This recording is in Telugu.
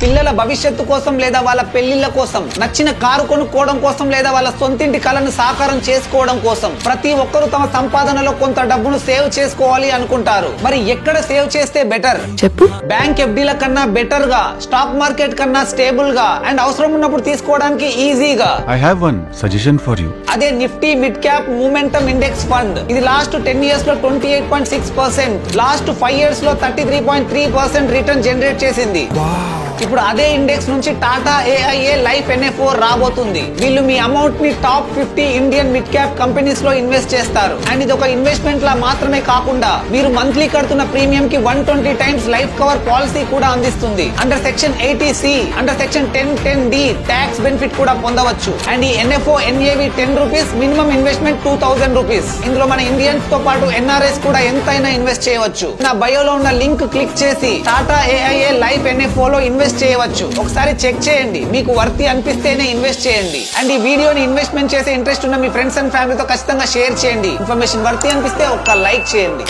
పిల్లల భవిష్యత్తు కోసం లేదా వాళ్ళ పెళ్లిళ్ల కోసం, నచ్చిన కారు కొనుక్కోవడం కోసం లేదా వాళ్ళ సొంతింటి కలను సాకారం చేసుకోవడం కోసం ప్రతి ఒక్కరూ తమ సంపాదనలో కొంత డబ్బును సేవ్ చేసుకోవాలి అనుకుంటారు. మరి ఎక్కడ సేవ్ చేస్తే బెటర్? చెప్పు. బ్యాంక్ ఎఫ్డీల కన్నా బెటర్ గా, స్టాక్ మార్కెట్ కన్నా స్టేబుల్ గా అండ్ అవసరం ఉన్నప్పుడు తీసుకోవడానికి ఈజీగా I have one suggestion for you. అదే Nifty mid cap momentum index fund. ఇది లాస్ట్ 10 ఇయర్స్ లో 28.6%, లాస్ట్ 5 ఇయర్స్ లో 33.3% రిటర్న్ జనరేట్ చేసింది. ఇప్పుడు అదే ఇండెక్స్ నుంచి టాటా ఏఐఏ లైఫ్ NFO రాబోతుంది. వీళ్ళు మీ అమౌంట్ ని top 50 Indian mid cap companies లో ఇన్వెస్ట్ చేస్తారు. అండ్ ఇది ఒక ఇన్వెస్ట్మెంట్ లా మాత్రమే కాకుండా మీరు మంత్లీ కడుతున్న ప్రీమియం కి 120 టైమ్స్ లైఫ్ కవర్ పాలసీ కూడా అందిస్తుంది. Under section 80C, under section 1010D tax benefit కూడా పొందవచ్చు. అండ్ ఈ NFO NAV 10 rupees, minimum investment 2000 rupees. ఇందులో మన ఇండియన్స్ తో పాటు NRS కూడా ఎంతైనా ఇన్వెస్ట్ చేయవచ్చు. నా బయోలో ఉన్న లింక్ క్లిక్ చేసి టాటా ఏఐఏ లైఫ్ NFO లో ఇన్వెస్ట్ చేయవచ్చు. ఒకసారి చెక్ చేయండి, మీకు వర్తి అనిపిస్తేనే ఇన్వెస్ట్ చేయండి. అండ్ ఈ వీడియోని ఇన్వెస్ట్మెంట్ చేసే ఇంట్రెస్ట్ ఉన్న మీ ఫ్రెండ్స్ అండ్ ఫ్యామిలీతో ఖచ్చితంగా షేర్ చేయండి. ఇన్ఫర్మేషన్ వర్తి అనిపిస్తే ఒక్క లైక్ చేయండి.